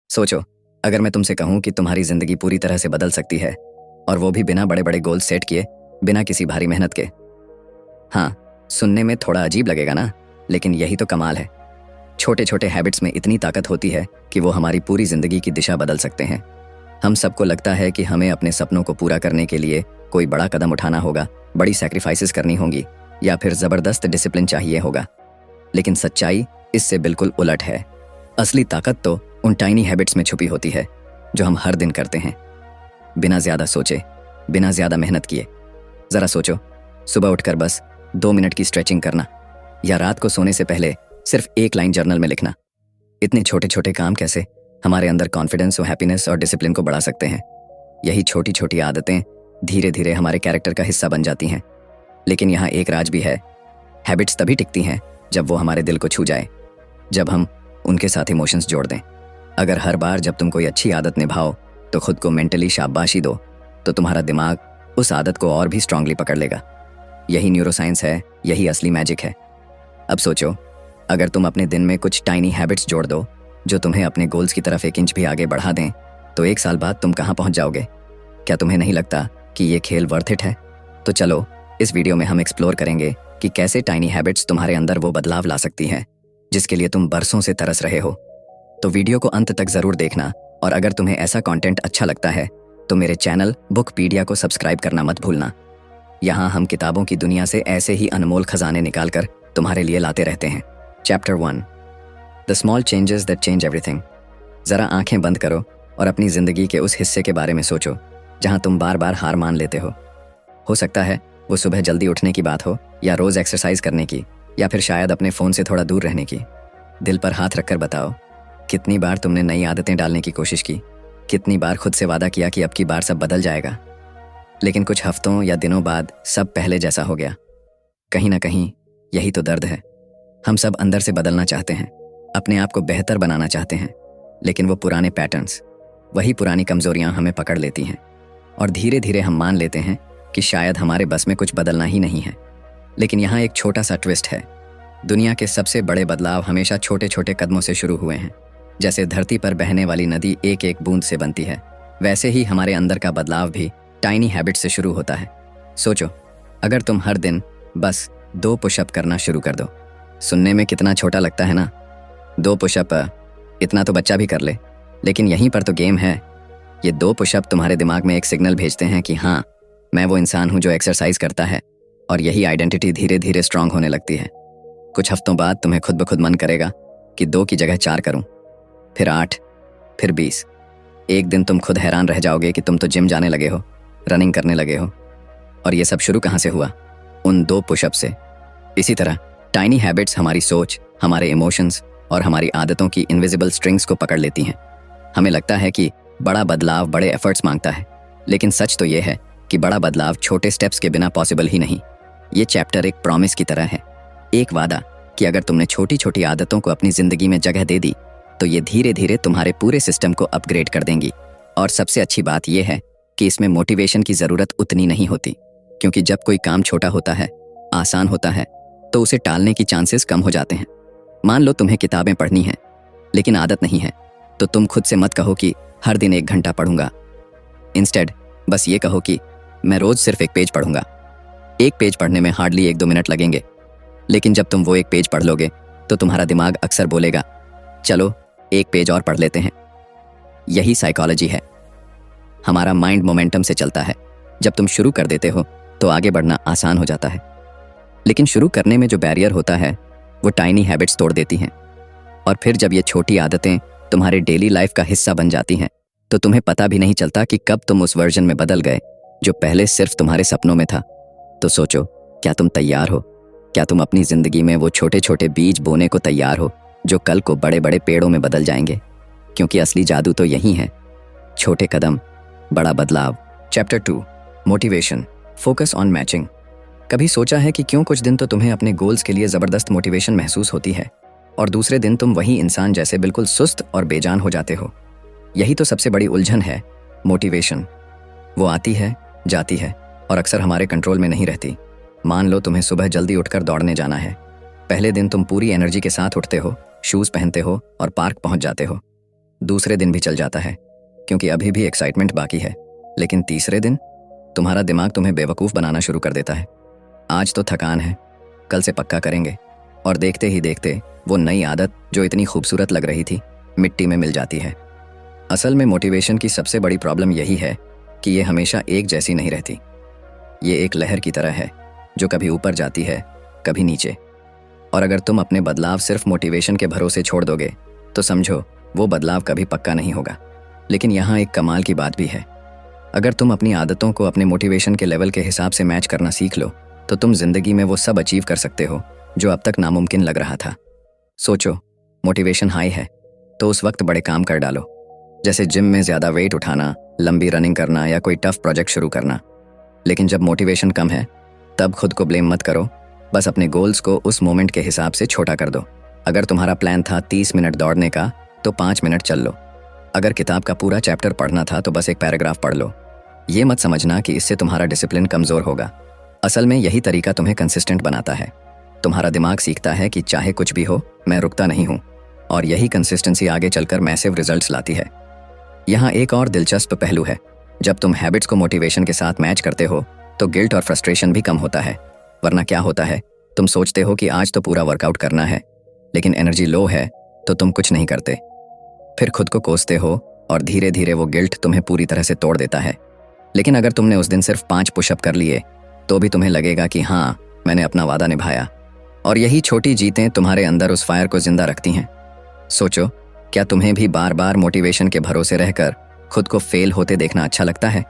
सोचो, अगर मैं तुमसे कहूं कि तुम्हारी जिंदगी पूरी तरह से बदल सकती है, और वो भी बिना बड़े बड़े गोल सेट किए, बिना किसी भारी मेहनत के। हाँ, सुनने में थोड़ा अजीब लगेगा ना, लेकिन यही तो कमाल है। छोटे छोटे हैबिट्स में इतनी ताकत होती है कि वो हमारी पूरी जिंदगी की दिशा बदल सकते हैं। हम सबको लगता है कि हमें अपने सपनों को पूरा करने के लिए कोई बड़ा कदम उठाना होगा, बड़ी सैक्रिफाइसेस करनी होंगी, या फिर ज़बरदस्त डिसिप्लिन चाहिए होगा। लेकिन सच्चाई इससे बिल्कुल उलट है। असली ताकत तो उन टाइनी हैबिट्स में छुपी होती है, जो हम हर दिन करते हैं, बिना ज़्यादा सोचे, बिना ज़्यादा मेहनत किए। ज़रा सोचो, सुबह उठकर बस 2 मिनट की स्ट्रेचिंग करना, या रात को सोने से पहले सिर्फ 1 लाइन जर्नल में लिखना। इतने छोटे छोटे काम कैसे हमारे अंदर कॉन्फिडेंस और हैप्पीनेस और डिसिप्लिन को बढ़ा सकते हैं। यही छोटी छोटी आदतें धीरे धीरे हमारे कैरेक्टर का हिस्सा बन जाती हैं। लेकिन यहाँ एक राज भी है, हैबिट्स तभी टिकती हैं जब वो हमारे दिल को छू जाए, जब हम उनके साथ इमोशंस जोड़ दें। अगर हर बार जब तुम कोई अच्छी आदत निभाओ तो खुद को मेंटली शाबाशी दो, तो तुम्हारा दिमाग उस आदत को और भी स्ट्रांगली पकड़ लेगा। यही न्यूरोसाइंस है, यही असली मैजिक है। अब सोचो, अगर तुम अपने दिन में कुछ टाइनी हैबिट्स जोड़ दो जो तुम्हें अपने गोल्स की तरफ 1 इंच भी आगे बढ़ा दें, तो 1 साल बाद तुम कहाँ पहुँच जाओगे। क्या तुम्हें नहीं लगता कि ये खेल वर्थ इट है? तो चलो, इस वीडियो में हम एक्सप्लोर करेंगे कि कैसे टाइनी हैबिट्स तुम्हारे अंदर वो बदलाव ला सकती हैं जिसके लिए तुम बरसों से तरस रहे हो। तो वीडियो को अंत तक ज़रूर देखना, और अगर तुम्हें ऐसा कंटेंट अच्छा लगता है तो मेरे चैनल बुकपीडिया को सब्सक्राइब करना मत भूलना। यहाँ हम किताबों की दुनिया से ऐसे ही अनमोल खजाने निकालकर तुम्हारे लिए लाते रहते हैं। Chapter 1, the small changes that change everything. ज़रा आंखें बंद करो और अपनी ज़िंदगी के उस हिस्से के बारे में सोचो जहाँ तुम बार बार हार मान लेते हो सकता है वो सुबह जल्दी उठने की बात हो, या रोज़ एक्सरसाइज करने की, या फिर शायद अपने फ़ोन से थोड़ा दूर रहने की। दिल पर हाथ रखकर बताओ, कितनी बार तुमने नई आदतें डालने की कोशिश की, कितनी बार खुद से वादा किया कि अब की बार सब बदल जाएगा, लेकिन कुछ हफ्तों या दिनों बाद सब पहले जैसा हो गया। कहीं ना कहीं यही तो दर्द है। हम सब अंदर से बदलना चाहते हैं, अपने आप को बेहतर बनाना चाहते हैं, लेकिन वो पुराने पैटर्न्स, वही पुरानी कमजोरियां हमें पकड़ लेती हैं, और धीरे धीरे हम मान लेते हैं कि शायद हमारे बस में कुछ बदलना ही नहीं है। लेकिन यहाँ एक छोटा सा ट्विस्ट है। दुनिया के सबसे बड़े बदलाव हमेशा छोटे छोटे कदमों से शुरू हुए हैं। जैसे धरती पर बहने वाली नदी एक एक बूंद से बनती है, वैसे ही हमारे अंदर का बदलाव भी टाइनी हैबिट से शुरू होता है। सोचो, अगर तुम हर दिन बस 2 पुशअप करना शुरू कर दो। सुनने में कितना छोटा लगता है ना, 2 पुशअप, इतना तो बच्चा भी कर ले। लेकिन यहीं पर तो गेम है। ये 2 पुशअप तुम्हारे दिमाग में एक सिग्नल भेजते हैं कि हाँ, मैं वो इंसान हूँ जो एक्सरसाइज करता है, और यही आइडेंटिटी धीरे धीरे स्ट्रांग होने लगती है। कुछ हफ्तों बाद तुम्हें खुद ब खुद मन करेगा कि 2 की जगह 4 करूं, फिर 8, फिर 20। एक दिन तुम खुद हैरान रह जाओगे कि तुम तो जिम जाने लगे हो, रनिंग करने लगे हो। और ये सब शुरू कहाँ से हुआ? उन 2 पुशअप से। इसी तरह टाइनी हैबिट्स हमारी सोच, हमारे इमोशंस और हमारी आदतों की इनविजिबल स्ट्रिंग्स को पकड़ लेती हैं। हमें लगता है कि बड़ा बदलाव बड़े एफर्ट्स मांगता है, लेकिन सच तो ये है कि बड़ा बदलाव छोटे स्टेप्स के बिना पॉसिबल ही नहीं। ये चैप्टर एक प्रॉमिस की तरह है, एक वादा कि अगर तुमने छोटी छोटी आदतों को अपनी ज़िंदगी में जगह दे दी तो ये धीरे धीरे तुम्हारे पूरे सिस्टम को अपग्रेड कर देंगी। और सबसे अच्छी बात यह है कि इसमें मोटिवेशन की ज़रूरत उतनी नहीं होती, क्योंकि जब कोई काम छोटा होता है, आसान होता है, तो उसे टालने की चांसेस कम हो जाते हैं। मान लो तुम्हें किताबें पढ़नी हैं, लेकिन आदत नहीं है, तो तुम खुद से मत कहो कि हर दिन 1 घंटा पढ़ूंगा। इंस्टेड बस ये कहो कि मैं रोज़ सिर्फ 1 पेज पढ़ूंगा। 1 पेज पढ़ने में हार्डली 1-2 मिनट लगेंगे, लेकिन जब तुम वो 1 पेज पढ़ लोगे तो तुम्हारा दिमाग अक्सर बोलेगा, चलो 1 पेज और पढ़ लेते हैं। यही साइकोलॉजी है। हमारा माइंड मोमेंटम से चलता है। जब तुम शुरू कर देते हो तो आगे बढ़ना आसान हो जाता है, लेकिन शुरू करने में जो बैरियर होता है वो टाइनी हैबिट्स तोड़ देती हैं। और फिर जब ये छोटी आदतें तुम्हारे डेली लाइफ का हिस्सा बन जाती हैं, तो तुम्हें पता भी नहीं चलता कि कब तुम उस वर्जन में बदल गए जो पहले सिर्फ तुम्हारे सपनों में था। तो सोचो, क्या तुम तैयार हो? क्या तुम अपनी ज़िंदगी में वो छोटे छोटे बीज बोने को तैयार हो जो कल को बड़े बड़े पेड़ों में बदल जाएंगे? क्योंकि असली जादू तो यही है, छोटे कदम, बड़ा बदलाव। Chapter 2, motivation, focus on matching. कभी सोचा है कि क्यों कुछ दिन तो तुम्हें अपने गोल्स के लिए ज़बरदस्त मोटिवेशन महसूस होती है, और दूसरे दिन तुम वही इंसान जैसे बिल्कुल सुस्त और बेजान हो जाते हो? यही तो सबसे बड़ी उलझन है। मोटिवेशन वो आती है, जाती है, और अक्सर हमारे कंट्रोल में नहीं रहती। मान लो तुम्हें सुबह जल्दी उठकर दौड़ने जाना है। पहले दिन तुम पूरी एनर्जी के साथ उठते हो, शूज़ पहनते हो और पार्क पहुंच जाते हो। दूसरे दिन भी चल जाता है क्योंकि अभी भी एक्साइटमेंट बाकी है, लेकिन तीसरे दिन तुम्हारा दिमाग तुम्हें बेवकूफ़ बनाना शुरू कर देता है। आज तो थकान है, कल से पक्का करेंगे, और देखते ही देखते वो नई आदत जो इतनी खूबसूरत लग रही थी मिट्टी में मिल जाती है। असल में मोटिवेशन की सबसे बड़ी प्रॉब्लम यही है कि ये हमेशा एक जैसी नहीं रहती। ये एक लहर की तरह है जो कभी ऊपर जाती है, कभी नीचे। और अगर तुम अपने बदलाव सिर्फ मोटिवेशन के भरोसे छोड़ दोगे तो समझो वो बदलाव कभी पक्का नहीं होगा। लेकिन यहाँ एक कमाल की बात भी है। अगर तुम अपनी आदतों को अपने मोटिवेशन के लेवल के हिसाब से मैच करना सीख लो तो तुम जिंदगी में वो सब अचीव कर सकते हो जो अब तक नामुमकिन लग रहा था। सोचो, मोटिवेशन हाई है तो उस वक्त बड़े काम कर डालो, जैसे जिम में ज़्यादा वेट उठाना, लंबी रनिंग करना या कोई टफ प्रोजेक्ट शुरू करना। लेकिन जब मोटिवेशन कम है तब खुद को ब्लेम मत करो, बस अपने गोल्स को उस मोमेंट के हिसाब से छोटा कर दो। अगर तुम्हारा प्लान था 30 मिनट दौड़ने का तो 5 मिनट चल लो। अगर किताब का पूरा चैप्टर पढ़ना था तो बस एक पैराग्राफ पढ़ लो। ये मत समझना कि इससे तुम्हारा डिसिप्लिन कमज़ोर होगा। असल में यही तरीका तुम्हें कंसिस्टेंट बनाता है। तुम्हारा दिमाग सीखता है कि चाहे कुछ भी हो मैं रुकता नहीं हूँ, और यही कंसिस्टेंसी आगे चलकर मैसिव रिजल्ट्स लाती है। यहाँ एक और दिलचस्प पहलू है। जब तुम हैबिट्स को मोटिवेशन के साथ मैच करते हो तो गिल्ट और फ्रस्ट्रेशन भी कम होता है। वरना क्या होता है, तुम सोचते हो कि आज तो पूरा वर्कआउट करना है, लेकिन एनर्जी लो है तो तुम कुछ नहीं करते। फिर खुद को कोसते हो और धीरे धीरे वो गिल्ट तुम्हें पूरी तरह से तोड़ देता है। लेकिन अगर तुमने उस दिन सिर्फ 5 पुशअप कर लिए तो भी तुम्हें लगेगा कि हाँ, मैंने अपना वादा निभाया। और यही छोटी जीतें तुम्हारे अंदर उस फायर को जिंदा रखती हैं। सोचो, क्या तुम्हें भी बार बार मोटिवेशन के भरोसे रहकर खुद को फेल होते देखना अच्छा लगता है,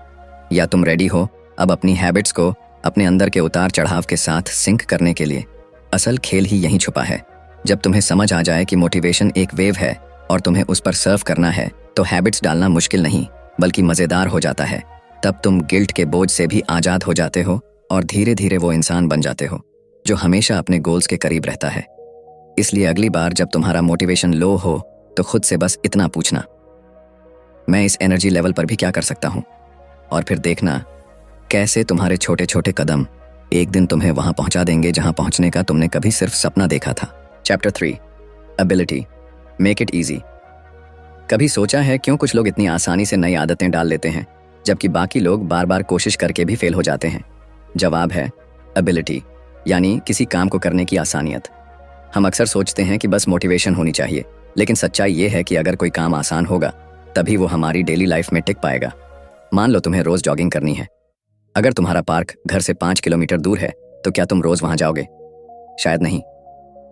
या तुम रेडी हो अब अपनी हैबिट्स को अपने अंदर के उतार चढ़ाव के साथ सिंक करने के लिए? असल खेल ही यहीं छुपा है। जब तुम्हें समझ आ जाए कि मोटिवेशन एक वेव है और तुम्हें उस पर सर्व करना है तो हैबिट्स डालना मुश्किल नहीं बल्कि मज़ेदार हो जाता है। तब तुम गिल्ट के बोझ से भी आज़ाद हो जाते हो और धीरे धीरे वो इंसान बन जाते हो जो हमेशा अपने गोल्स के करीब रहता है। इसलिए अगली बार जब तुम्हारा मोटिवेशन लो हो तो खुद से बस इतना पूछना, मैं इस एनर्जी लेवल पर भी क्या कर सकता हूँ? और फिर देखना कैसे तुम्हारे छोटे छोटे कदम एक दिन तुम्हें वहां पहुंचा देंगे जहां पहुंचने का तुमने कभी सिर्फ सपना देखा था। Chapter 3, ability, make it easy. कभी सोचा है क्यों कुछ लोग इतनी आसानी से नई आदतें डाल लेते हैं जबकि बाकी लोग बार बार कोशिश करके भी फेल हो जाते हैं? जवाब है एबिलिटी, यानी किसी काम को करने की आसानियत। हम अक्सर सोचते हैं कि बस मोटिवेशन होनी चाहिए, लेकिन सच्चाई ये है कि अगर कोई काम आसान होगा तभी वो हमारी डेली लाइफ में टिक पाएगा। मान लो तुम्हें रोज जॉगिंग करनी है। अगर तुम्हारा पार्क घर से 5 किलोमीटर दूर है तो क्या तुम रोज वहां जाओगे? शायद नहीं।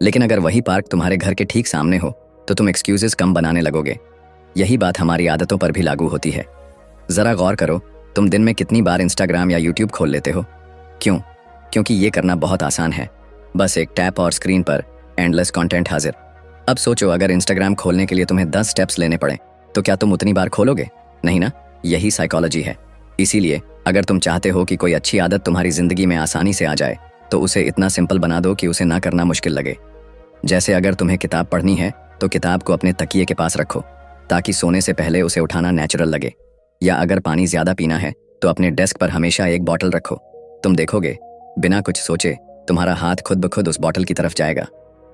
लेकिन अगर वही पार्क तुम्हारे घर के ठीक सामने हो तो तुम एक्सक्यूजेस कम बनाने लगोगे। यही बात हमारी आदतों पर भी लागू होती है। जरा गौर करो, तुम दिन में कितनी बार इंस्टाग्राम या यूट्यूब खोल लेते हो? क्यों? क्योंकि ये करना बहुत आसान है। बस एक टैप और स्क्रीन पर एंडलेस कंटेंट हाजिर। अब सोचो, अगर इंस्टाग्राम खोलने के लिए तुम्हें 10 स्टेप्स लेने पड़े तो क्या तुम उतनी बार खोलोगे? नहीं ना। यही साइकोलॉजी है। इसीलिए अगर तुम चाहते हो कि कोई अच्छी आदत तुम्हारी जिंदगी में आसानी से आ जाए तो उसे इतना सिंपल बना दो कि उसे ना करना मुश्किल लगे। जैसे अगर तुम्हें किताब पढ़नी है तो किताब को अपने तकिए के पास रखो ताकि सोने से पहले उसे उठाना नेचुरल लगे। या अगर पानी ज्यादा पीना है तो अपने डेस्क पर हमेशा एक बॉटल रखो। तुम देखोगे बिना कुछ सोचे तुम्हारा हाथ खुद ब खुद उस बॉटल की तरफ जाएगा।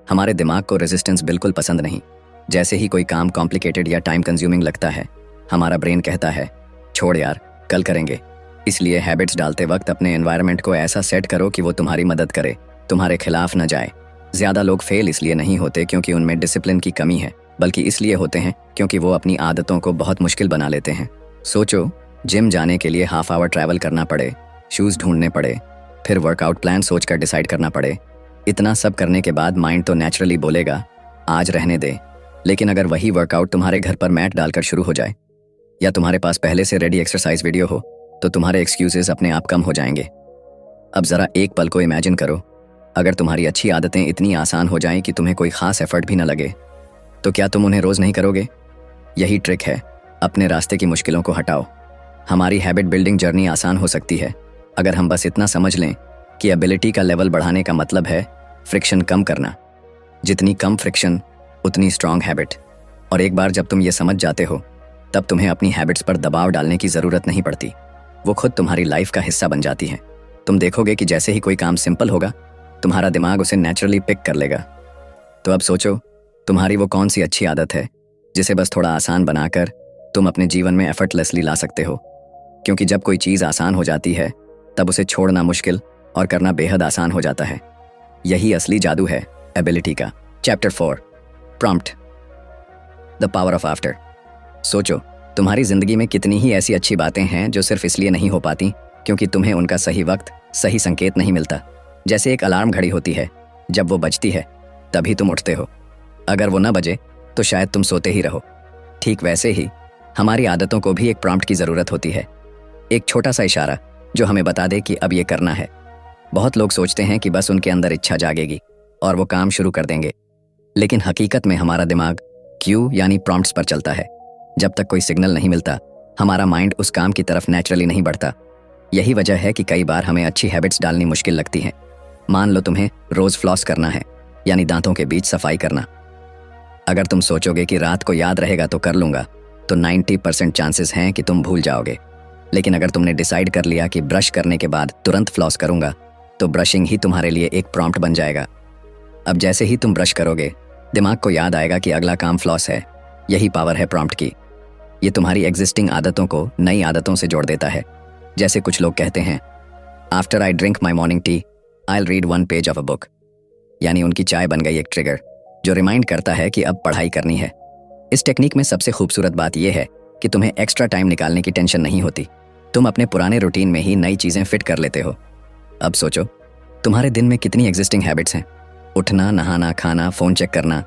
हमारे दिमाग को रेजिस्टेंस बिल्कुल पसंद नहीं। जैसे ही कोई काम कॉम्प्लिकेटेड या टाइम कंज्यूमिंग लगता है हमारा ब्रेन कहता है छोड़ यार, कल करेंगे। इसलिए हैबिट्स डालते वक्त अपने एनवायरनमेंट को ऐसा सेट करो कि वो तुम्हारी मदद करे, तुम्हारे खिलाफ न जाए। ज्यादा लोग फेल इसलिए नहीं होते क्योंकि उनमें डिसिप्लिन की कमी है, बल्कि इसलिए होते हैं क्योंकि वो अपनी आदतों को बहुत मुश्किल बना लेते हैं। सोचो, जिम जाने के लिए हाफ आवर ट्रैवल करना पड़े, शूज़ ढूंढने पड़े, फिर वर्कआउट प्लान सोचकर डिसाइड करना पड़े। इतना सब करने के बाद माइंड तो नेचुरली बोलेगा आज रहने दे। लेकिन अगर वही वर्कआउट तुम्हारे घर पर मैट डालकर शुरू हो जाए या तुम्हारे पास पहले से रेडी एक्सरसाइज वीडियो हो तो तुम्हारे एक्सक्यूजेस अपने आप कम हो जाएंगे। अब जरा एक पल को इमेजिन करो, अगर तुम्हारी अच्छी आदतें इतनी आसान हो जाएं कि तुम्हें कोई खास एफर्ट भी न लगे तो क्या तुम उन्हें रोज नहीं करोगे? यही ट्रिक है, अपने रास्ते की मुश्किलों को हटाओ। हमारी हैबिट बिल्डिंग जर्नी आसान हो सकती है अगर हम बस इतना समझ लें कि एबिलिटी का लेवल बढ़ाने का मतलब है फ्रिक्शन कम करना। जितनी कम फ्रिक्शन उतनी स्ट्रांग हैबिट। और एक बार जब तुम ये समझ जाते हो तब तुम्हें अपनी हैबिट्स पर दबाव डालने की ज़रूरत नहीं पड़ती। वो खुद तुम्हारी लाइफ का हिस्सा बन जाती हैं। तुम देखोगे कि जैसे ही कोई काम सिंपल होगा तुम्हारा दिमाग उसे नेचुरली पिक कर लेगा। तो अब सोचो, तुम्हारी वो कौन सी अच्छी आदत है जिसे बस थोड़ा आसान बनाकर तुम अपने जीवन में एफर्टलेसली ला सकते हो। क्योंकि जब कोई चीज़ आसान हो जाती है तब उसे छोड़ना मुश्किल और करना बेहद आसान हो जाता है। यही असली जादू है एबिलिटी का। Chapter 4, prompt, the power of after. सोचो, तुम्हारी जिंदगी में कितनी ही ऐसी अच्छी बातें हैं जो सिर्फ इसलिए नहीं हो पाती क्योंकि तुम्हें उनका सही वक्त, सही संकेत नहीं मिलता। जैसे एक अलार्म घड़ी होती है, जब वो बजती है तभी तुम उठते हो, अगर वो ना बजे तो शायद तुम सोते ही रहो। ठीक वैसे ही हमारी आदतों को भी एक प्रॉम्प्ट की ज़रूरत होती है, एक छोटा सा इशारा जो हमें बता दे कि अब ये करना है। बहुत लोग सोचते हैं कि बस उनके अंदर इच्छा जागेगी और वो काम शुरू कर देंगे, लेकिन हकीकत में हमारा दिमाग क्यू यानी प्रॉम्प्ट्स पर चलता है। जब तक कोई सिग्नल नहीं मिलता, हमारा माइंड उस काम की तरफ नेचुरली नहीं बढ़ता। यही वजह है कि कई बार हमें अच्छी हैबिट्स डालनी मुश्किल लगती हैं। मान लो तुम्हें रोज़ फ्लॉस करना है, यानी दांतों के बीच सफाई करना। अगर तुम सोचोगे कि रात को याद रहेगा तो कर लूँगा, तो 90% चांसेस हैं कि तुम भूल जाओगे। लेकिन अगर तुमने डिसाइड कर लिया कि ब्रश करने के बाद तुरंत फ्लॉस करूँगा, तो ब्रशिंग ही तुम्हारे लिए एक प्रॉम्प्ट बन जाएगा। अब जैसे ही तुम ब्रश करोगे, दिमाग को याद आएगा कि अगला काम फ्लॉस है। यही पावर है प्रॉम्प्ट की। ये तुम्हारी एग्जिस्टिंग आदतों को नई आदतों से जोड़ देता है। जैसे कुछ लोग कहते हैं, after I drink my morning T I will read 1 page of a book. यानी उनकी चाय बन गई एक ट्रिगर जो रिमाइंड करता है कि अब पढ़ाई करनी है। इस टेक्निक में सबसे खूबसूरत बात यह है कि तुम्हें एक्स्ट्रा टाइम निकालने की टेंशन नहीं होती। तुम अपने पुराने रूटीन में ही नई चीज़ें फिट कर लेते हो। अब सोचो, तुम्हारे दिन में कितनी एग्जिस्टिंग हैबिट्स हैं। उठना, नहाना, खाना, फ़ोन चेक करना।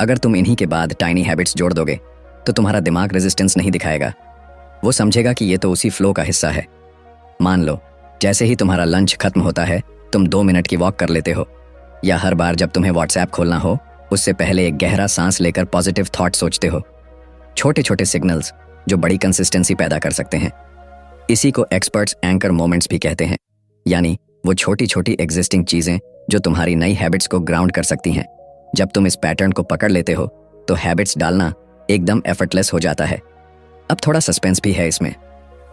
अगर तुम इन्हीं के बाद टाइनी हैबिट्स जोड़ दोगे तो तुम्हारा दिमाग रेजिस्टेंस नहीं दिखाएगा। वो समझेगा कि ये तो उसी फ्लो का हिस्सा है। मान लो, जैसे ही तुम्हारा लंच खत्म होता है, तुम 2 मिनट की वॉक कर लेते हो, या हर बार जब तुम्हें व्हाट्सएप खोलना हो उससे पहले एक गहरा सांस लेकर पॉजिटिव थॉट सोचते हो। छोटे छोटे सिग्नल्स जो बड़ी कंसिस्टेंसी पैदा कर सकते हैं। इसी को एक्सपर्ट्स एंकर मोमेंट्स भी कहते हैं, यानी वो छोटी छोटी एग्जिस्टिंग चीज़ें जो तुम्हारी नई हैबिट्स को ग्राउंड कर सकती हैं। जब तुम इस पैटर्न को पकड़ लेते हो तो हैबिट्स डालना एकदम एफर्टलेस हो जाता है। अब थोड़ा सस्पेंस भी है इसमें।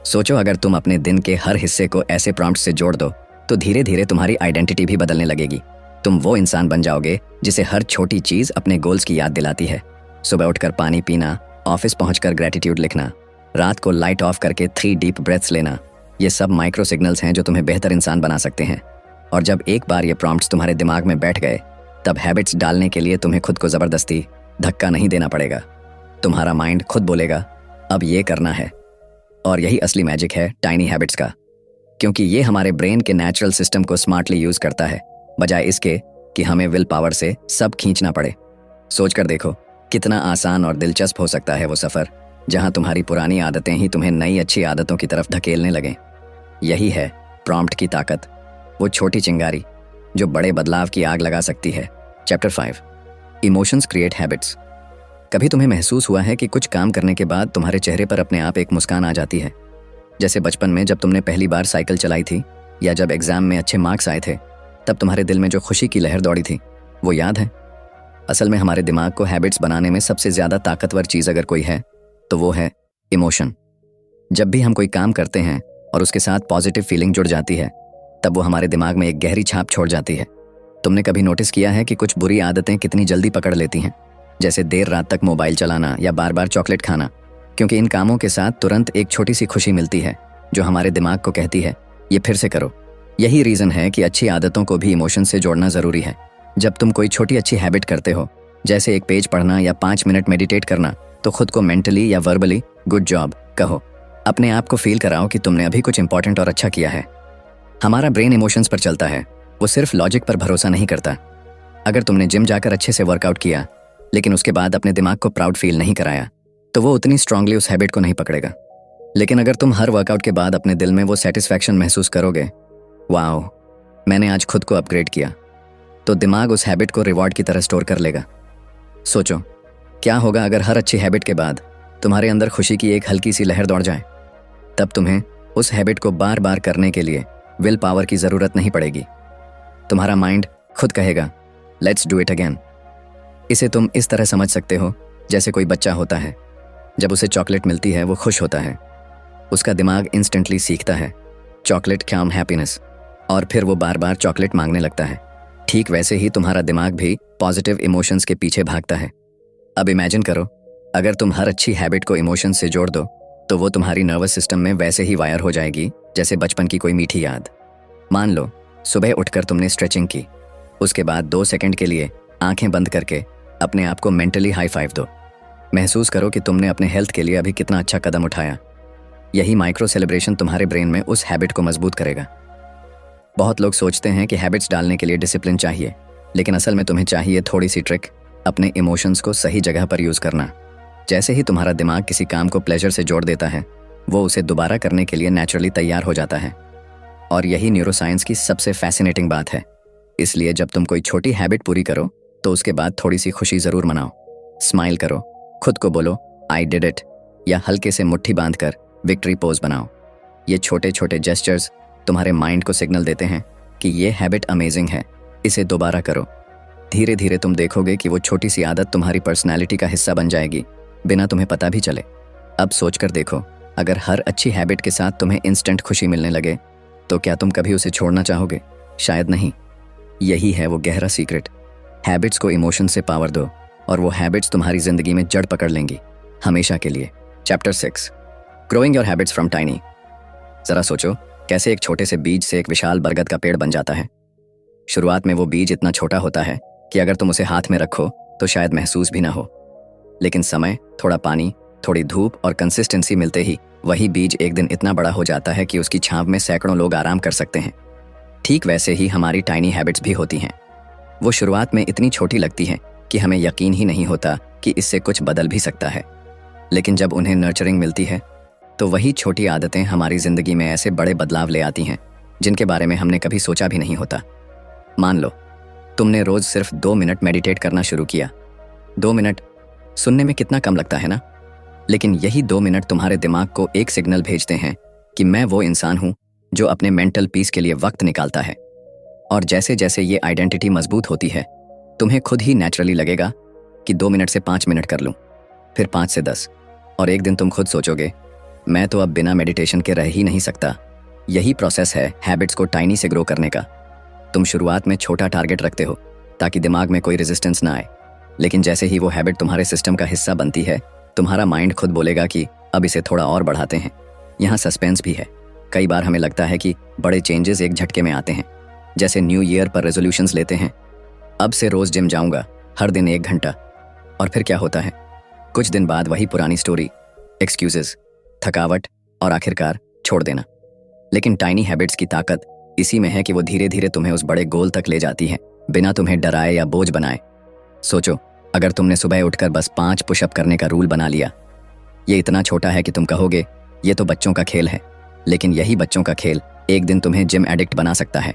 सोचो, अगर तुम अपने दिन के हर हिस्से को ऐसे प्रॉम्प्ट से जोड़ दो तो धीरे धीरे तुम्हारी आइडेंटिटी भी बदलने लगेगी। तुम वो इंसान बन जाओगे जिसे हर छोटी चीज़ अपने गोल्स की याद दिलाती है। सुबह उठकर पानी पीना, ऑफिस पहुंचकर ग्रेटिट्यूड लिखना, रात को लाइट ऑफ करके 3 डीप ब्रेथ्स लेना, ये सब माइक्रो सिग्नल्स हैं जो तुम्हें बेहतर इंसान बना सकते हैं। और जब एक बार ये प्रॉम्प्ट्स तुम्हारे दिमाग में बैठ गए, तब हैबिट्स डालने के लिए तुम्हें खुद को ज़बरदस्ती धक्का नहीं देना पड़ेगा। तुम्हारा माइंड खुद बोलेगा, अब ये करना है। और यही असली मैजिक है टाइनी हैबिट्स का, क्योंकि ये हमारे ब्रेन के नेचुरल सिस्टम को स्मार्टली यूज़ करता है, बजाय इसके कि हमें विल पावर से सब खींचना पड़े। सोच कर देखो, कितना आसान और दिलचस्प हो सकता है वो सफ़र जहां तुम्हारी पुरानी आदतें ही तुम्हें नई अच्छी आदतों की तरफ धकेलने लगें। यही है प्रॉम्प्ट की ताकत, वो छोटी चिंगारी जो बड़े बदलाव की आग लगा सकती है। Chapter 5, emotions create habits. कभी तुम्हें महसूस हुआ है कि कुछ काम करने के बाद तुम्हारे चेहरे पर अपने आप एक मुस्कान आ जाती है? जैसे बचपन में जब तुमने पहली बार साइकिल चलाई थी, या जब एग्जाम में अच्छे मार्क्स आए थे, तब तुम्हारे दिल में जो खुशी की लहर दौड़ी थी, वो याद है? असल में हमारे दिमाग को हैबिट्स बनाने में सबसे ज़्यादा ताकतवर चीज़ अगर कोई है तो वो है इमोशन। जब भी हम कोई काम करते हैं और उसके साथ पॉजिटिव फीलिंग जुड़ जाती है, तब वो हमारे दिमाग में एक गहरी छाप छोड़ जाती है। तुमने कभी नोटिस किया है कि कुछ बुरी आदतें कितनी जल्दी पकड़ लेती हैं, जैसे देर रात तक मोबाइल चलाना या बार बार चॉकलेट खाना? क्योंकि इन कामों के साथ तुरंत एक छोटी सी खुशी मिलती है जो हमारे दिमाग को कहती है, ये फिर से करो। यही रीज़न है कि अच्छी आदतों को भी इमोशन से जोड़ना ज़रूरी है। जब तुम कोई छोटी अच्छी हैबिट करते हो, जैसे एक पेज पढ़ना या 5 मिनट मेडिटेट करना, तो खुद को मेंटली या वर्बली गुड जॉब कहो। अपने आप को फील कराओ कि तुमने अभी कुछ इंपॉर्टेंट और अच्छा किया है। हमारा ब्रेन इमोशंस पर चलता है, वो सिर्फ लॉजिक पर भरोसा नहीं करता। अगर तुमने जिम जाकर अच्छे से वर्कआउट किया लेकिन उसके बाद अपने दिमाग को प्राउड फील नहीं कराया, तो वो उतनी स्ट्रांगली उस हैबिट को नहीं पकड़ेगा। लेकिन अगर तुम हर वर्कआउट के बाद अपने दिल में वो सेटिस्फैक्शन महसूस करोगे, वाओ मैंने आज खुद को अपग्रेड किया, तो दिमाग उस हैबिट को रिवॉर्ड की तरह स्टोर कर लेगा। सोचो, क्या होगा अगर हर अच्छी हैबिट के बाद तुम्हारे अंदर खुशी की एक हल्की सी लहर दौड़ जाए? तब तुम्हें उस हैबिट को बार बार करने के लिए विल पावर की ज़रूरत नहीं पड़ेगी। तुम्हारा माइंड खुद कहेगा, लेट्स डू इट अगेन। इसे तुम इस तरह समझ सकते हो जैसे कोई बच्चा होता है, जब उसे चॉकलेट मिलती है वो खुश होता है। उसका दिमाग इंस्टेंटली सीखता है चॉकलेट कम हैप्पीनेस, और फिर वो बार बार चॉकलेट मांगने लगता है। ठीक वैसे ही तुम्हारा दिमाग भी पॉजिटिव इमोशंस के पीछे भागता है। अब इमेजिन करो अगर तुम हर अच्छी हैबिट को इमोशन से जोड़ दो तो वो तुम्हारी नर्वस सिस्टम में वैसे ही वायर हो जाएगी जैसे बचपन की कोई मीठी याद। मान लो सुबह उठकर तुमने स्ट्रेचिंग की, उसके बाद 2 सेकंड के लिए आंखें बंद करके अपने आप को मेंटली हाई फाइव दो। महसूस करो कि तुमने अपने हेल्थ के लिए अभी कितना अच्छा कदम उठाया। यही माइक्रो सेलिब्रेशन तुम्हारे ब्रेन में उस हैबिट को मजबूत करेगा। बहुत लोग सोचते हैं कि हैबिट्स डालने के लिए डिसिप्लिन चाहिए, लेकिन असल में तुम्हें चाहिए थोड़ी सी ट्रिक, अपने इमोशंस को सही जगह पर यूज करना। जैसे ही तुम्हारा दिमाग किसी काम को प्लेजर से जोड़ देता है, वो उसे दोबारा करने के लिए नेचुरली तैयार हो जाता है। और यही न्यूरोसाइंस की सबसे फैसिनेटिंग बात है। इसलिए जब तुम कोई छोटी हैबिट पूरी करो तो उसके बाद थोड़ी सी खुशी जरूर मनाओ। स्माइल करो, खुद को बोलो आई डिड इट, या हल्के से मुट्ठी बांधकर विक्ट्री पोज बनाओ। ये छोटे छोटे जेस्चर्स तुम्हारे माइंड को सिग्नल देते हैं कि ये हैबिट अमेजिंग है, इसे दोबारा करो। धीरे धीरे तुम देखोगे कि वो छोटी सी आदत तुम्हारी पर्सनैलिटी का हिस्सा बन जाएगी, बिना तुम्हें पता भी चले। अब सोचकर देखो, अगर हर अच्छी हैबिट के साथ तुम्हें इंस्टेंट खुशी मिलने लगे तो क्या तुम कभी उसे छोड़ना चाहोगे? शायद नहीं। यही है वो गहरा सीक्रेट। हैबिट्स को इमोशन से पावर दो और वो हैबिट्स तुम्हारी जिंदगी में जड़ पकड़ लेंगी, हमेशा के लिए। Chapter 6, growing your habits from tiny. जरा सोचो कैसे एक छोटे से बीज से एक विशाल बरगद का पेड़ बन जाता है। शुरुआत में वो बीज इतना छोटा होता है कि अगर तुम उसे हाथ में रखो तो शायद महसूस भी ना हो, लेकिन समय, थोड़ा पानी, थोड़ी धूप और कंसिस्टेंसी मिलते ही वही बीज एक दिन इतना बड़ा हो जाता है कि उसकी छांव में सैकड़ों लोग आराम कर सकते हैं। ठीक वैसे ही हमारी टाइनी हैबिट्स भी होती हैं। वो शुरुआत में इतनी छोटी लगती हैं कि हमें यकीन ही नहीं होता कि इससे कुछ बदल भी सकता है, लेकिन जब उन्हें नर्चरिंग मिलती है तो वही छोटी आदतें हमारी जिंदगी में ऐसे बड़े बदलाव ले आती हैं जिनके बारे में हमने कभी सोचा भी नहीं होता। मान लो तुमने रोज सिर्फ 2 मिनट मेडिटेट करना शुरू किया। 2 मिनट सुनने में कितना कम लगता है ना, लेकिन यही 2 मिनट तुम्हारे दिमाग को एक सिग्नल भेजते हैं कि मैं वो इंसान हूं जो अपने मेंटल पीस के लिए वक्त निकालता है। और जैसे जैसे ये आइडेंटिटी मजबूत होती है, तुम्हें खुद ही नेचुरली लगेगा कि 2 मिनट से 5 मिनट कर लूं, फिर 5 से 10, और एक दिन तुम खुद सोचोगे मैं तो अब बिना मेडिटेशन के रह ही नहीं सकता। यही प्रोसेस है हैबिट्स को टाइनी से ग्रो करने का। तुम शुरुआत में छोटा टारगेट रखते हो ताकि दिमाग में कोई रेजिस्टेंस ना आए, लेकिन जैसे ही वो हैबिट तुम्हारे सिस्टम का हिस्सा बनती है, तुम्हारा माइंड खुद बोलेगा कि अब इसे थोड़ा और बढ़ाते हैं। यहाँ सस्पेंस भी है। कई बार हमें लगता है कि बड़े चेंजेस एक झटके में आते हैं, जैसे न्यू ईयर पर रेजोल्यूशंस लेते हैं, अब से रोज जिम जाऊंगा, हर दिन 1 घंटा, और फिर क्या होता है? कुछ दिन बाद वही पुरानी स्टोरी, एक्सक्यूजेस, थकावट और आखिरकार छोड़ देना। लेकिन टाइनी हैबिट्स की ताकत इसी में है कि वो धीरे धीरे तुम्हें उस बड़े गोल तक ले जाती है, बिना तुम्हें डराए या बोझ बनाए। सोचो, अगर तुमने सुबह उठकर बस 5 पुशअप करने का रूल बना लिया। ये इतना छोटा है कि तुम कहोगे ये तो बच्चों का खेल है, लेकिन यही बच्चों का खेल एक दिन तुम्हें जिम एडिक्ट बना सकता है।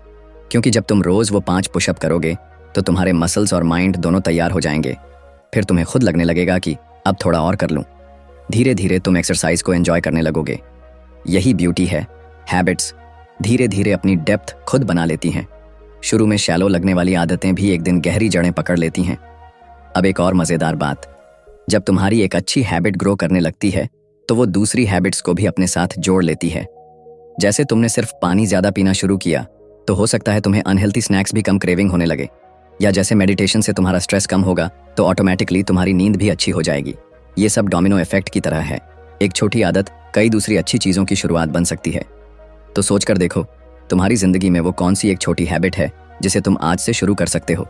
क्योंकि जब तुम रोज वो 5 पुशअप करोगे तो तुम्हारे मसल्स और माइंड दोनों तैयार हो जाएंगे। फिर तुम्हें खुद लगने लगेगा कि अब थोड़ा और कर लूं। धीरे धीरे तुम एक्सरसाइज को एंजॉय करने लगोगे। यही ब्यूटी है, हैबिट्स धीरे धीरे अपनी डेप्थ खुद बना लेती हैं। शुरू में शैलो लगने वाली आदतें भी एक दिन गहरी जड़ें पकड़ लेती हैं। अब एक और मजेदार बात, जब तुम्हारी एक अच्छी हैबिट ग्रो करने लगती है तो वो दूसरी हैबिट्स को भी अपने साथ जोड़ लेती है। जैसे तुमने सिर्फ पानी ज्यादा पीना शुरू किया तो हो सकता है तुम्हें अनहेल्थी स्नैक्स भी कम क्रेविंग होने लगे, या जैसे मेडिटेशन से तुम्हारा स्ट्रेस कम होगा तो ऑटोमेटिकली तुम्हारी नींद भी अच्छी हो जाएगी। ये सब डोमिनो इफेक्ट की तरह है। एक छोटी आदत कई दूसरी अच्छी चीजों की शुरुआत बन सकती है। तो सोच कर देखो, तुम्हारी जिंदगी में वो कौन सी एक छोटी हैबिट है जिसे तुम आज से शुरू कर सकते हो।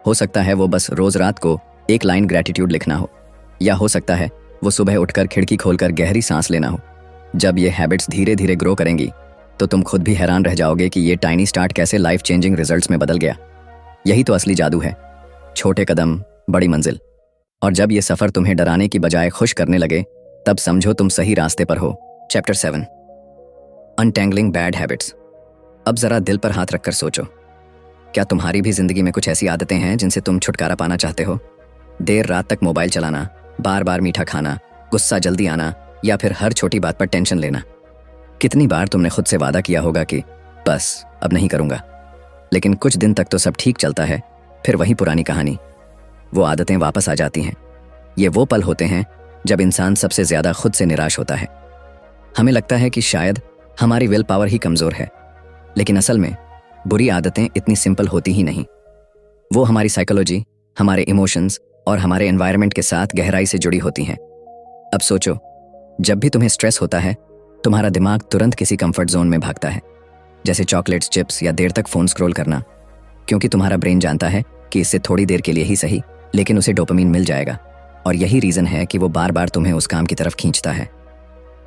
हो सकता है वो बस रोज रात को 1 लाइन ग्रेटिट्यूड लिखना हो, या हो सकता है वो सुबह उठकर खिड़की खोलकर गहरी सांस लेना हो। जब ये हैबिट्स धीरे धीरे ग्रो करेंगी तो तुम खुद भी हैरान रह जाओगे कि ये टाइनी स्टार्ट कैसे लाइफ चेंजिंग रिजल्ट्स में बदल गया। यही तो असली जादू है, छोटे कदम बड़ी मंजिल। और जब ये सफर तुम्हें डराने की बजाय खुश करने लगे, तब समझो तुम सही रास्ते पर हो। Chapter 7, untangling bad habits. अब जरा दिल पर हाथ रखकर सोचो, क्या तुम्हारी भी जिंदगी में कुछ ऐसी आदतें हैं जिनसे तुम छुटकारा पाना चाहते हो? देर रात तक मोबाइल चलाना, बार बार मीठा खाना, गुस्सा जल्दी आना, या फिर हर छोटी बात पर टेंशन लेना। कितनी बार तुमने खुद से वादा किया होगा कि बस अब नहीं करूंगा, लेकिन कुछ दिन तक तो सब ठीक चलता है, फिर वही पुरानी कहानी, वो आदतें वापस आ जाती हैं। ये वो पल होते हैं जब इंसान सबसे ज्यादा खुद से निराश होता है। हमें लगता है कि शायद हमारी विल पावर ही कमजोर है, लेकिन असल में बुरी आदतें इतनी सिंपल होती ही नहीं। वो हमारी साइकोलॉजी, हमारे इमोशंस और हमारे एनवायरनमेंट के साथ गहराई से जुड़ी होती हैं। अब सोचो, जब भी तुम्हें स्ट्रेस होता है, तुम्हारा दिमाग तुरंत किसी कंफर्ट जोन में भागता है, जैसे चॉकलेट्स, चिप्स या देर तक फोन स्क्रॉल करना, क्योंकि तुम्हारा ब्रेन जानता है कि इससे थोड़ी देर के लिए ही सही, लेकिन उसे डोपामिन मिल जाएगा। और यही रीज़न है कि वो बार बार तुम्हें उस काम की तरफ खींचता है।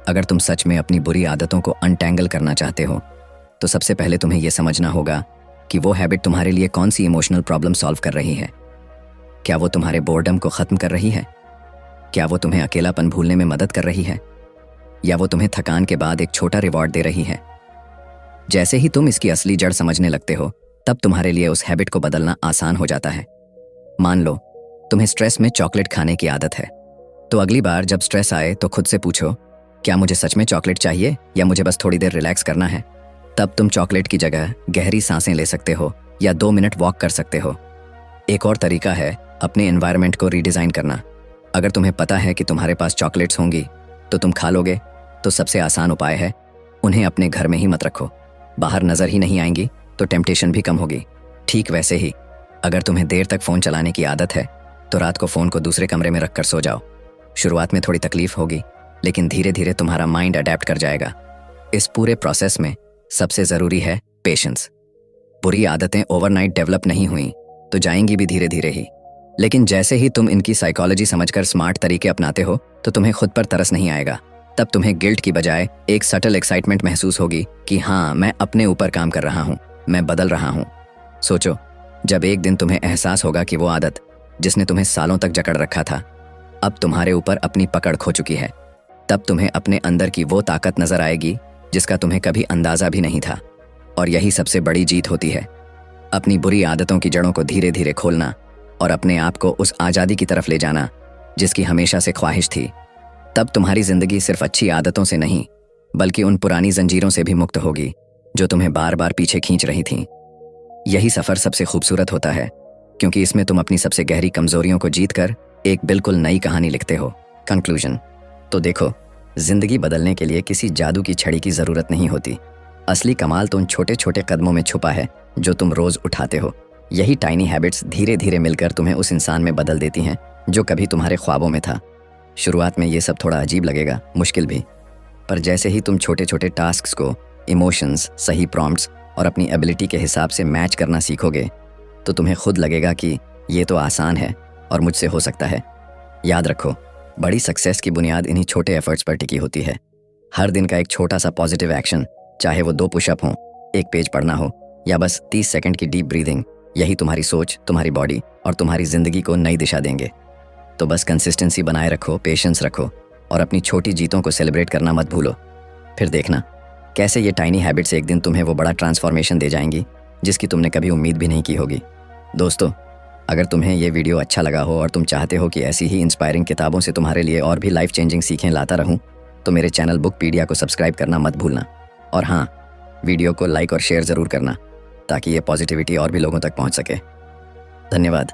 अगर तुम सच में अपनी बुरी आदतों को अनटैंगल करना चाहते हो, तो सबसे पहले तुम्हें यह समझना होगा कि वो हैबिट तुम्हारे लिए कौन सी इमोशनल प्रॉब्लम सॉल्व कर रही है। क्या वो तुम्हारे बोर्डम को ख़त्म कर रही है? क्या वो तुम्हें अकेलापन भूलने में मदद कर रही है? या वो तुम्हें थकान के बाद एक छोटा रिवॉर्ड दे रही है? जैसे ही तुम इसकी असली जड़ समझने लगते हो, तब तुम्हारे लिए उस हैबिट को बदलना आसान हो जाता है। मान लो तुम्हें स्ट्रेस में चॉकलेट खाने की आदत है, तो अगली बार जब स्ट्रेस आए तो खुद से पूछो, क्या मुझे सच में चॉकलेट चाहिए या मुझे बस थोड़ी देर रिलैक्स करना है? तब तुम चॉकलेट की जगह गहरी सांसें ले सकते हो या 2 मिनट वॉक कर सकते हो। एक और तरीका है अपने एनवायरनमेंट को रीडिज़ाइन करना। अगर तुम्हें पता है कि तुम्हारे पास चॉकलेट्स होंगी तो तुम खा लोगे, तो सबसे आसान उपाय है उन्हें अपने घर में ही मत रखो। बाहर नज़र ही नहीं आएंगी तो टेम्पटेशन भी कम होगी। ठीक वैसे ही, अगर तुम्हें देर तक फ़ोन चलाने की आदत है, तो रात को फ़ोन को दूसरे कमरे में रख कर सो जाओ। शुरुआत में थोड़ी तकलीफ होगी, लेकिन धीरे धीरे तुम्हारा माइंड अडेप्ट कर जाएगा। इस पूरे प्रोसेस में सबसे ज़रूरी है पेशेंस। बुरी आदतें ओवरनाइट डेवलप नहीं हुई तो जाएंगी भी धीरे धीरे ही, लेकिन जैसे ही तुम इनकी साइकोलॉजी समझकर स्मार्ट तरीके अपनाते हो, तो तुम्हें खुद पर तरस नहीं आएगा। तब तुम्हें गिल्ट की बजाय एक सटल एक्साइटमेंट महसूस होगी कि हाँ, मैं अपने ऊपर काम कर रहा हूँ, मैं बदल रहा हूँ। सोचो, जब एक दिन तुम्हें एहसास होगा कि वो आदत जिसने तुम्हें सालों तक जकड़ रखा था, अब तुम्हारे ऊपर अपनी पकड़ खो चुकी है, तब तुम्हें अपने अंदर की वो ताकत नजर आएगी जिसका तुम्हें कभी अंदाजा भी नहीं था। और यही सबसे बड़ी जीत होती है, अपनी बुरी आदतों की जड़ों को धीरे धीरे खोलना और अपने आप को उस आज़ादी की तरफ ले जाना जिसकी हमेशा से ख्वाहिश थी। तब तुम्हारी जिंदगी सिर्फ अच्छी आदतों से नहीं, बल्कि उन पुरानी जंजीरों से भी मुक्त होगी जो तुम्हें बार बार पीछे खींच रही थीं। यही सफ़र सबसे खूबसूरत होता है, क्योंकि इसमें तुम अपनी सबसे गहरी कमजोरियों को जीतकर एक बिल्कुल नई कहानी लिखते हो। कंक्लूजन तो देखो, जिंदगी बदलने के लिए किसी जादू की छड़ी की ज़रूरत नहीं होती। असली कमाल तो उन छोटे छोटे कदमों में छुपा है जो तुम रोज़ उठाते हो। यही टाइनी हैबिट्स धीरे धीरे मिलकर तुम्हें उस इंसान में बदल देती हैं जो कभी तुम्हारे ख्वाबों में था। शुरुआत में ये सब थोड़ा अजीब लगेगा, मुश्किल भी, पर जैसे ही तुम छोटे छोटे टास्क्स को इमोशंस, सही प्रॉम्प्ट्स और अपनी एबिलिटी के हिसाब से मैच करना सीखोगे, तो तुम्हें खुद लगेगा कि ये तो आसान है और मुझसे हो सकता है। याद रखो, बड़ी सक्सेस की बुनियाद इन्हीं छोटे एफर्ट्स पर टिकी होती है। हर दिन का एक छोटा सा पॉजिटिव एक्शन, चाहे वो 2 पुशअप हों, 1 पेज पढ़ना हो या बस 30 सेकंड की डीप ब्रीदिंग, यही तुम्हारी सोच, तुम्हारी बॉडी और तुम्हारी ज़िंदगी को नई दिशा देंगे। तो बस कंसिस्टेंसी बनाए रखो, पेशेंस रखो और अपनी छोटी जीतों को सेलिब्रेट करना मत भूलो। फिर देखना कैसे ये टाइनी हैबिट्स एक दिन तुम्हें वो बड़ा ट्रांसफॉर्मेशन दे जाएंगी जिसकी तुमने कभी उम्मीद भी नहीं की होगी। दोस्तों, अगर तुम्हें ये वीडियो अच्छा लगा हो और तुम चाहते हो कि ऐसी ही इंस्पायरिंग किताबों से तुम्हारे लिए और भी लाइफ चेंजिंग सीखें लाता रहूं, तो मेरे चैनल बुकपीडिया को सब्सक्राइब करना मत भूलना। और हाँ, वीडियो को लाइक और शेयर ज़रूर करना ताकि ये पॉजिटिविटी और भी लोगों तक पहुंच सके। धन्यवाद।